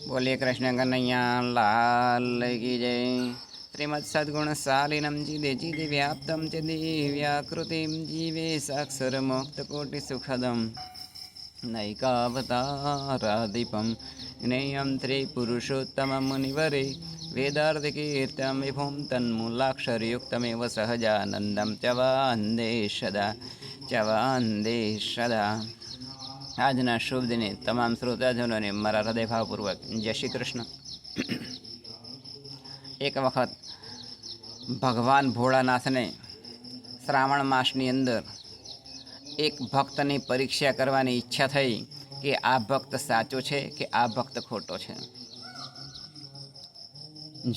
बोलिए कृष्ण कन्हैया लाल की जय। श्रीमद सद्गुण शालिनम जीदे जीदे व्याप्तम च दिव्याकृतिम जीवे साक्षर मोक्त कोटि सुखदम नैकावतारादीपम ज्ञेयं त्रिपुरुषोत्तम मुनिवरे वेदार्थिकीर्तं विभुं तन्मूलाक्षरयुक्तमेव सहजानन्दं च वन्दे सदा। આજના શુભ દિને તમામ શ્રોતાજનોને મારા હૃદયભાવપૂર્વક જય શ્રી કૃષ્ણ। એક વખત ભગવાન ભોળાનાથને શ્રાવણ માસની અંદર એક ભક્તની પરીક્ષા કરવાની ઈચ્છા થઈ કે આ ભક્ત સાચો છે કે આ ભક્ત ખોટો છે।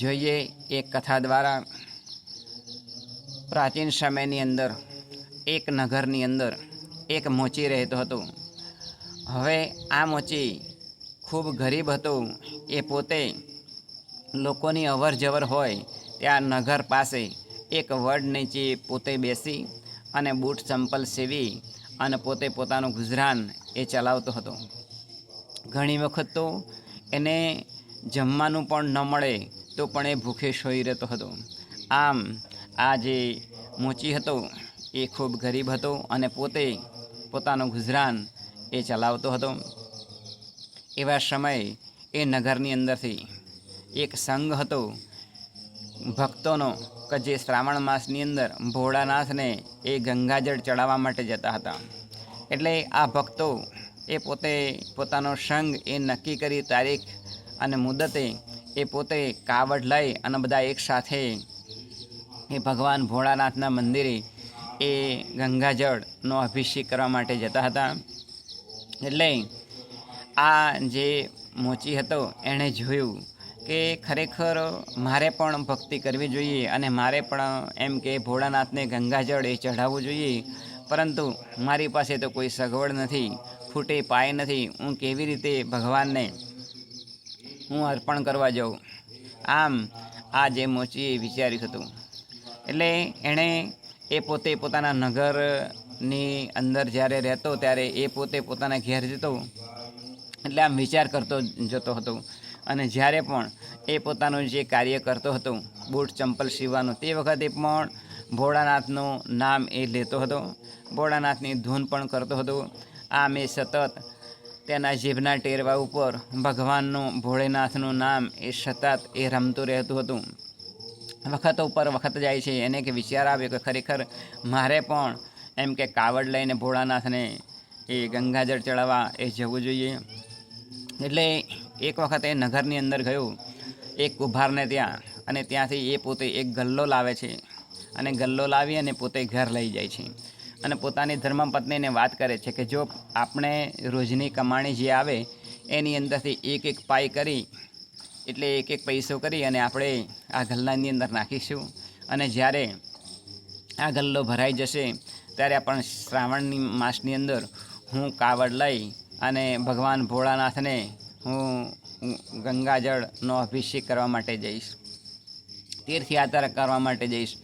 જોઈએ એક કથા દ્વારા। પ્રાચીન સમયની અંદર એક નગરની અંદર એક મોચી રહેતો હતો। હવે આ મોચી ખૂબ ગરીબ હતો। એ પોતે લોકોની અવર જવર હોય ત્યાં નગર પાસે એક વડ નીચે પોતે બેસી અને બૂટ ચંપલ સીવી અને પોતે પોતાનું ગુજરાન એ ચલાવતો હતો। ઘણી વખત તો એને જમવાનું પણ ન મળે તો પણ એ ભૂખે સૂઈ રહેતો હતો। આમ આ જે મોચી હતો એ ખૂબ ગરીબ હતો અને પોતે પોતાનું ગુજરાન એ ચલાવતો હતો। એવા સમયે એ નગરની અંદરથી એક સંઘ હતો ભક્તોનો કે જે શ્રાવણ માસની અંદર ભોળાનાથને એ ગંગાજળ ચડાવવા માટે જતા હતા। એટલે આ ભક્તો એ પોતે પોતાનો સંઘ એ નક્કી કરી તારીખ અને મુદતે એ પોતે કાવડ લઈ અને બધા એકસાથે એ ભગવાન ભોળાનાથના મંદિરે એ ગંગાજળનો અભિષેક કરવા માટે જતા હતા। એટલે આ જે મોચી હતો એણે જોયું કે ખરેખર મારે પણ ભક્તિ કરવી જોઈએ અને મારે પણ એમ કે ભોળાનાથને ગંગાજળ એ ચઢાવવું જોઈએ, પરંતુ મારી પાસે તો કોઈ સગવડ નથી, ફૂટે પાય નથી, હું કેવી રીતે ભગવાનને હું અર્પણ કરવા જાઉં। આમ આ જે મોચીએ વિચાર્યું હતું। એટલે એણે એ પોતે પોતાના નગરની અંદર જ્યારે રહેતો ત્યારે એ પોતે પોતાના ઘેર જતો, એટલે આમ વિચાર કરતો જતો હતો અને જ્યારે પણ એ પોતાનું જે કાર્ય કરતો હતો બૂટ ચંપલ સીવવાનું, તે વખતે પણ ભોળાનાથનું નામ એ લેતો હતો, ભોળાનાથની ધૂન પણ કરતો હતો। આમ એ સતત તેના જીભના ટેરવા ઉપર ભગવાનનું ભોળેનાથનું નામ એ સતત એ રમતું રહેતું હતું। વખત ઉપર વખત જાય છે, એને કે વિચાર આવ્યો કે ખરેખર મારે પણ એમ કે કાવડ લઈને ભોળાનાથને એ ગંગાજળ ચડાવવા એ જવું જોઈએ। એટલે એક વખત એ નગરની અંદર ગયો એક કુંભારને ત્યાં, અને ત્યાંથી એ પોતે એક ગલ્લો લાવે છે અને ગલ્લો લાવી અને પોતે ઘર લઈ જાય છે અને પોતાની ધર્મપત્નીને વાત કરે છે કે જો આપણે રોજની કમાણી જે આવે એની અંદરથી એક એક પાઈ કરી, એટલે એક એક પૈસો કરી અને આપણે આ ગલ્લાની અંદર નાખીશું, અને જ્યારે આ ગલ્લો ભરાઈ જશે ત્યારે આપણે શ્રાવણની માસની અંદર હું કાવડ લઈ અને ભગવાન ભોળાનાથને હું ગંગાજળનો અભિષેક કરવા માટે જઈશ, તીર્થયાત્રા કરવા માટે જઈશ।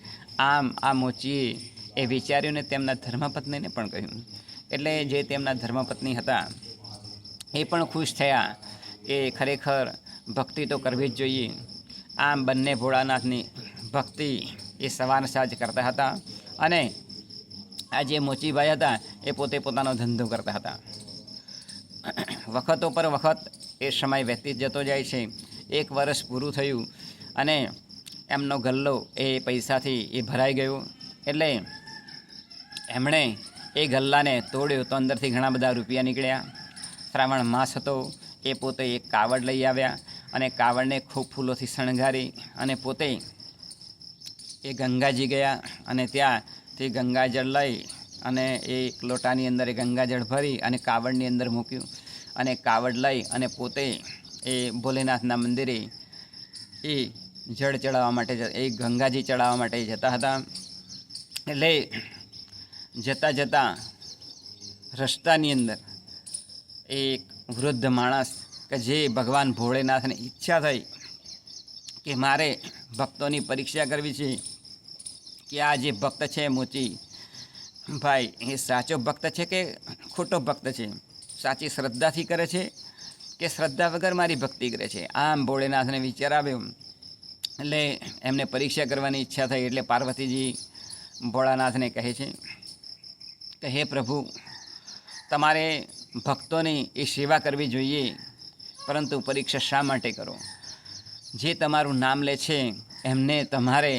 આમ આ મોચીએ એ વિચાર્યું ને તેમના ધર્મપત્નીને પણ કહ્યું। એટલે જે તેમના ધર્મપત્ની હતા એ પણ ખુશ થયા કે ખરેખર ભક્તિ તો કરવી જ જોઈએ। આમ બંને ભોળાનાથની ભક્તિ એ સવાર સાંજ કરતા હતા અને આ જે મોચીભાઈ હતા એ પોતે પોતાનો ધંધો કરતા હતા। વખતો પર વખત એ સમય વ્યતીત જતો જાય છે। એક વર્ષ પૂરું થયું અને એમનો ગલ્લો એ પૈસાથી એ ભરાઈ ગયો। એટલે એમણે એ ગલ્લાને તોડ્યો તો અંદરથી ઘણા બધા રૂપિયા નીકળ્યા। શ્રાવણ માસ હતો, એ પોતે એક કાવડ લઈ આવ્યા અને કાવડને ખૂબ ફૂલોથી શણગારી અને પોતે એ ગંગાજી ગયા અને ત્યાંથી ગંગાજળ લઈ અને એક લોટાની અંદર એ ગંગાજળ ભરી અને કાવડની અંદર મૂક્યું અને કાવડ લઈ અને પોતે એ ભોલેનાથના મંદિરે એ જળ ચડાવવા માટે એ ગંગાજી ચડાવવા માટે જતા હતા। એટલે જતાં જતાં રસ્તાની અંદર એક વૃદ્ધ માણસ કે જે ભગવાન ભોળેનાથને ઈચ્છા થઈ કે મારે ભક્તોની પરીક્ષા કરવી છે કે આ જે ભક્ત છે મોચી ભાઈ એ સાચો ભક્ત છે કે ખોટો ભક્ત છે, સાચી શ્રદ્ધાથી કરે છે કે શ્રદ્ધા વગર મારી ભક્તિ કરે છે. આમ ભોળેનાથને વિચાર આવ્યો એટલે એમને પરીક્ષા કરવાની ઈચ્છા થઈ. એટલે પાર્વતીજી ભોળાનાથને કહે છે કે હે પ્રભુ, તમારે ભક્તોની એ સેવા કરવી જોઈએ, પરંતુ પરીક્ષા શા માટે કરો? જે તમારું નામ લે છે એમને તમારે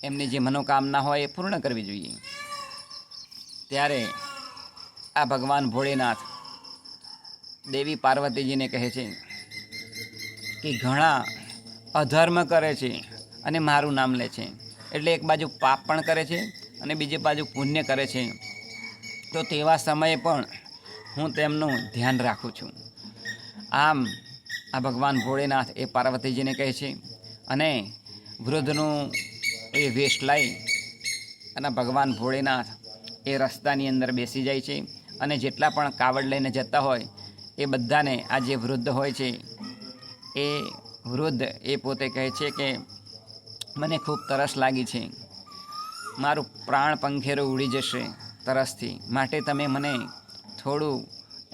એમની જે મનોકામના હોય એ પૂર્ણ કરવી જોઈએ. ત્યારે આ ભગવાન ભોળેનાથ દેવી પાર્વતીજીને કહે છે કે ઘણા અધર્મ કરે છે અને મારું નામ લે છે, એટલે એક બાજુ પાપ પણ કરે છે અને બીજી બાજુ પુણ્ય કરે છે, તો તેવા સમયે પણ હું તેમનું ધ્યાન રાખું છું. આમ આ ભગવાન ભોળેનાથ એ પાર્વતીજીને કહે છે અને વૃદ્ધનું એ વેશ લઈ અને ભગવાન ભોળેનાથ એ રસ્તાની અંદર બેસી જાય છે. અને જેટલા પણ કાવડ લઈને જતા હોય એ બધાને આ જે વૃદ્ધ હોય છે એ વૃદ્ધ એ પોતે કહે છે કે મને ખૂબ તરસ લાગી છે, મારું પ્રાણ પંખેરું ઉડી જશે તરસથી, માટે તમે મને થોડું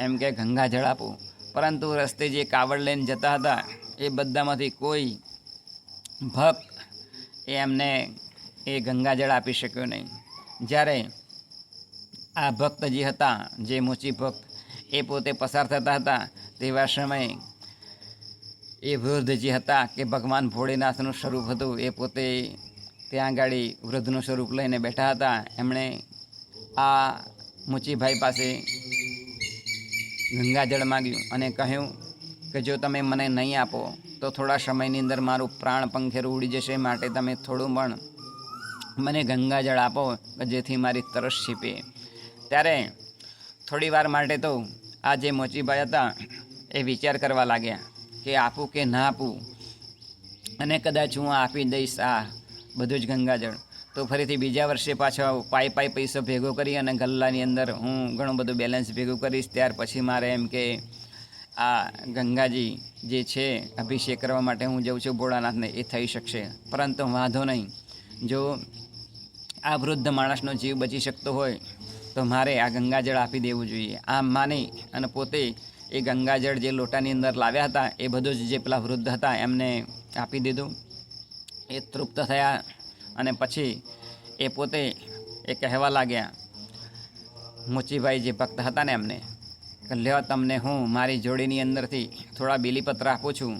એમ કે ગંગાજળ આપો. પરંતુ રસ્તે જે કાવડ લઈને જતા હતા એ બધામાંથી કોઈ ભક્ત એમને એ ગંગાજળ આપી શક્યો નહીં. જ્યારે આ ભક્ત જે હતા, જે મોચી ભક્ત, એ પોતે પસાર થતા હતા તેવા સમયે એ વૃદ્ધ જે હતા કે ભગવાન ભોળેનાથનું સ્વરૂપ હતું, એ પોતે ત્યાં આગળ વૃદ્ધનું સ્વરૂપ લઈને બેઠા હતા. એમણે આ મોચીભાઈ પાસે ગંગાજળ માગ્યું અને કહ્યું કે જો તમે મને નહીં આપો તો થોડા સમયની અંદર મારું પ્રાણ પંખેરું ઉડી જશે, માટે તમે થોડું પણ મને ગંગાજળ આપો કે જેથી મારી તરસ છીપે. ત્યારે થોડી વાર માટે તો આ જે મોચીભાઈ હતા એ વિચાર કરવા લાગ્યા કે આપું કે ના આપું, અને કદાચ હું આપી દઈશ આ બધું જ ગંગાજળ તો ફરીથી બીજા વર્ષે પાછો પાઈ પૈસો ભેગો કરી અને ગલ્લાની અંદર હું ઘણું બધું બેલેન્સ ભેગું કરીશ, ત્યાર પછી મારે એમ કે આ ગંગાજી જે છે અભિષેક કરવા માટે હું જઉં છું ભોળાનાથને, એ થઈ શકશે. પરંતુ વાંધો નહીં, જો આ વૃદ્ધ માણસનો જીવ બચી શકતો હોય તો મારે આ ગંગાજળ આપી દેવું જોઈએ. આમ માની અને પોતે એ ગંગાજળ જે લોટાની અંદર લાવ્યા હતા એ બધું જ જે પેલા વૃદ્ધ હતા એમને આપી દીધું. એ તૃપ્ત થયા અને પછી એ પોતે એ કહેવા લાગ્યા, મોચીભાઈ જે ભક્ત હતા ને એમને, કે લ્યો તમને હું મારી જોડીની અંદરથી થોડા બીલીપત્ર આપું છું,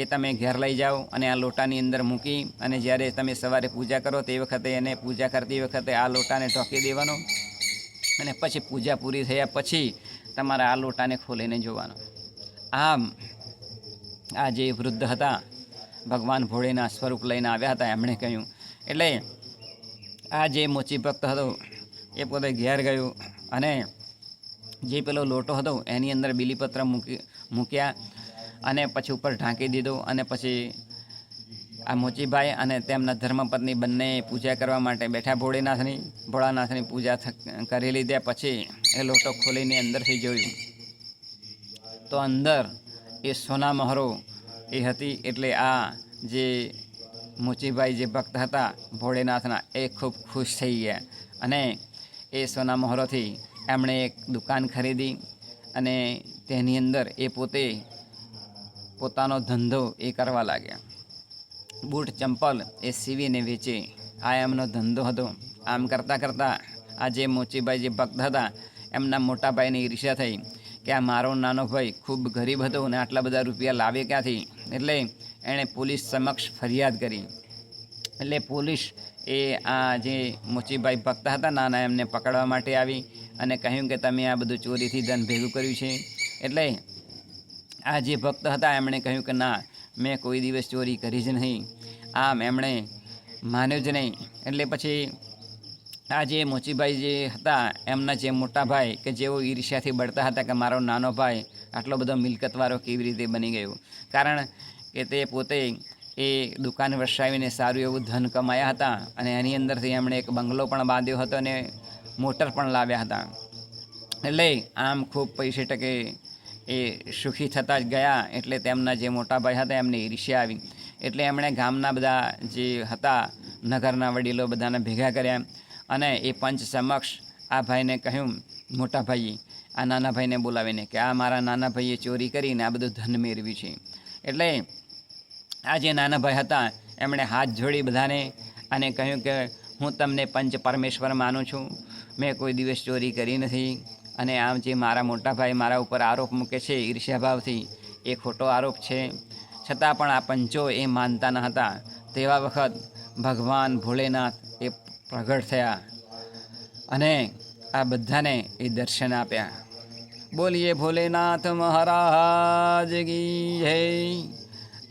એ તમે ઘેર લઈ જાઓ અને આ લોટાની અંદર મૂકી અને જ્યારે તમે સવારે પૂજા કરો તે વખતે એને પૂજા કરતી વખતે આ લોટાને ઢોકી દેવાનો અને પછી પૂજા પૂરી થયા પછી તમારા આ લોટાને ખોલીને જોવાનો. આમ આ જે વૃદ્ધ હતા ભગવાન ભોળેના સ્વરૂપ લઈને આવ્યા હતા એમણે કહ્યું. એટલે આ જે મોચી ભક્ત હતો એ પોતે ઘેર ગયું અને જે પેલો લોટો હતો એની અંદર બીલીપત્ર મૂક્યા અને પછી ઉપર ઢાંકી દીધું. અને પછી આ મોચીભાઈ અને તેમના ધર્મપત્ની બંને પૂજા કરવા માટે બેઠા. ભોળાનાથની પૂજા કરી લીધા પછી એ લોટો ખોલીને અંદરથી જોયું તો અંદર એ સોના મહોરો એ હતી. એટલે આ જે મોચીભાઈ જે ભક્ત હતા ભોળેનાથના એ ખૂબ ખુશ થઈ ગયા અને એ સોના મહોરોથી એમણે એક દુકાન ખરીદી અને તેની અંદર એ પોતે પોતાનો ધંધો એ કરવા લાગ્યા. બૂટ ચંપલ એ સીવીને વેચે, આ એમનો ધંધો હતો. આમ કરતાં કરતાં આ જે મોચીભાઈ જે ભક્ત હતા એમના મોટા ભાઈને ઈર્ષ્યા થઈ કે આ મારો નાનો ભાઈ ખૂબ ગરીબ હતો અને આટલા બધા રૂપિયા લાવે ક્યાંથી. એટલે એણે પોલીસ સમક્ષ ફરિયાદ કરી. એટલે પોલીસ એ આ જે મોચીભાઈ ભક્ત હતા નાના એમને પકડવા માટે આવી અને કહ્યું કે તમે આ બધું ચોરીથી ધન ભેગું કર્યું છે. એટલે આ જે ભક્ત હતા એમણે કહ્યું કે ના, મેં કોઈ દિવસ ચોરી કરી જ નહીં. આમ એમણે માન્યું જ નહીં. એટલે પછી આ જે મોચીભાઈ જે હતા એમના જે મોટા ભાઈ કે જેઓ ઈર્ષ્યાથી બળતા હતા કે મારો નાનો ભાઈ આટલો બધો મિલકતવાળો કેવી રીતે બની ગયો, કારણ કે તે પોતે એ દુકાન વસાવીને સારું એવું ધન કમાયા હતા અને એની અંદરથી એમણે એક બંગલો પણ બાંધ્યો હતો અને મોટર પણ લાવ્યા હતા. એટલે આમ ખૂબ પૈસે ટકે એ સુખી થતા જ ગયા. એટલે તેમના જે મોટા ભાઈ હતા એમને ઈર્ષ્યા આવી. એટલે એમણે ગામના બધા જે હતા નગરના વડીલો બધાને ભેગા કર્યા અને એ પંચ સમક્ષ આ ભાઈને કહ્યું, મોટા ભાઈએ આ નાના ભાઈને બોલાવીને કે આ મારા નાના ભાઈએ ચોરી કરીને આ બધું ધન મેળવ્યું છે. એટલે આ જે નાના ભાઈ હતા એમણે હાથ જોડી બધાને અને કહ્યું કે હું તમને પંચ પરમેશ્વર માનું છું, મેં કોઈ દિવસ ચોરી કરી નથી. અને આમ જે મારા મોટા ભાઈ મારા ઉપર આરોપ મૂકે છે ઈર્ષ્યાભાવથી, એ ખોટો આરોપ છે. છતાં પણ આ પંચો એ માનતા ન હતા. તેવા વખત ભગવાન ભોલેનાથ એ પ્રગટ થયા અને આ બધાને એ દર્શન આપ્યા. બોલીએ ભોલેનાથ મહારાજ કી જય.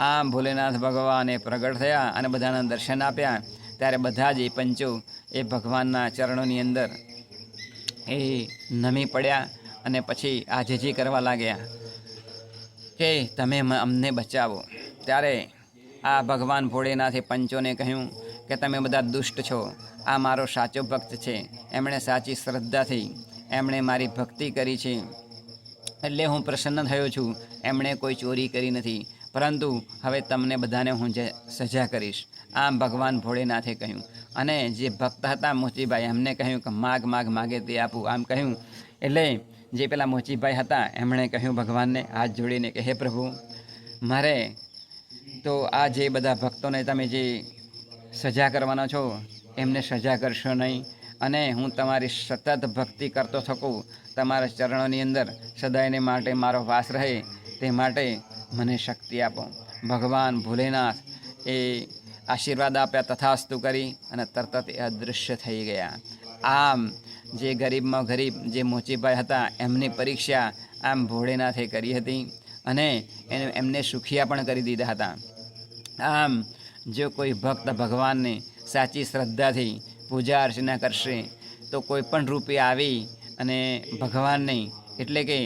આમ ભોલેનાથ ભગવાન એ પ્રગટ થયા અને બધાના દર્શન આપ્યા. ત્યારે બધા જ એ પંચો એ ભગવાનના ચરણોની અંદર એ નમી પડ્યા અને પછી આજીજી કરવા લાગ્યા કે તમે અમને બચાવો. ત્યારે આ ભગવાન ભોળેનાથે પંચોને કહ્યું કે તમે બધા દુષ્ટ છો, આ મારો સાચો ભક્ત છે, એમણે સાચી શ્રદ્ધાથી એમણે મારી ભક્તિ કરી છે એટલે હું પ્રસન્ન થયો છું. એમણે કોઈ ચોરી કરી નથી, પરંતુ હવે તમને બધાને હું સજા કરીશ. આમ ભગવાન ભોળેનાથે કહ્યું. અને જે ભક્ત હતા મોચીભાઈ એમને કહ્યું કે માગ માગે તે આપું. આમ કહ્યું એટલે જે પેલા મોચીભાઈ હતા એમણે કહ્યું ભગવાનને હાથ જોડીને કે હે પ્રભુ, મારે તો આ જે બધા ભક્તોને તમે જે સજા કરવાના છો એમને સજા કરશો નહીં, અને હું તમારી સતત ભક્તિ કરતો થકું, તમારા ચરણોની અંદર સદાયને માટે મારો વાસ રહે, તે માટે મને શક્તિ આપો. ભગવાન ભોલેનાથ એ આશીર્વાદ આપ્યા, તથાસ્તુ કરી અને તરત એ અદૃશ્ય થઈ ગયા. આમ જે ગરીબમાં ગરીબ જે મોચીભાઈ હતા એમની પરીક્ષા આમ ભોળેનાથે કરી હતી અને એમને સુખિયા પણ કરી દીધા હતા. આમ જો કોઈ ભક્ત ભગવાનને સાચી શ્રદ્ધાથી પૂજા અર્ચના કરશે તો કોઈ પણ રૂપે આવી અને ભગવાનને એટલે કે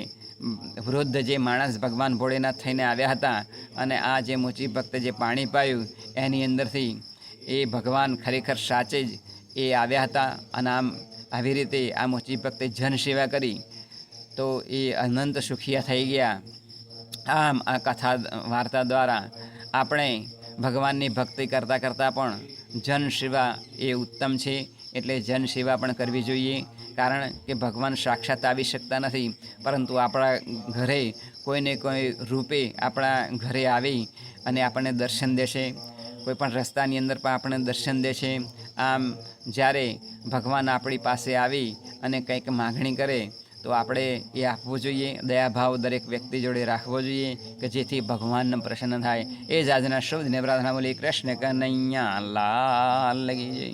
વૃદ્ધ જે માણસ ભગવાન ભોળેનાથ થઈને આવ્યા હતા અને આ જે મોચી ભક્ત જે પાણી પાયું એની અંદરથી એ ભગવાન ખરેખર સાચે જ એ આવ્યા હતા. અને આમ આવી રીતે આ મોચી ભક્તે જન સેવા કરી તો એ અનંત સુખિયા થઈ ગયા. આમ આ કથા વાર્તા દ્વારા આપણે ભગવાનની ભક્તિ કરતાં કરતાં પણ જન સેવા એ ઉત્તમ છે, એટલે જન સેવા પણ કરવી જોઈએ. કારણ કે ભગવાન સાક્ષાત આવી શકતા નથી, પરંતુ આપણા ઘરે કોઈને કોઈ રૂપે આપણા ઘરે આવી અને આપણને દર્શન દેશે, કોઈ પણ રસ્તાની અંદર પણ આપણને દર્શન દેશે. આમ જ્યારે ભગવાન આપણી પાસે આવી અને કંઈક માગણી કરે તો આપણે એ આપવું જોઈએ. દયાભાવ દરેક વ્યક્તિ જોડે રાખવો જોઈએ કે જેથી ભગવાનને પ્રસન્ન થાય. એ જ આજના શુભ દિને પ્રાર્થના બોલી. કૃષ્ણ કનૈયા લાલ કી જય.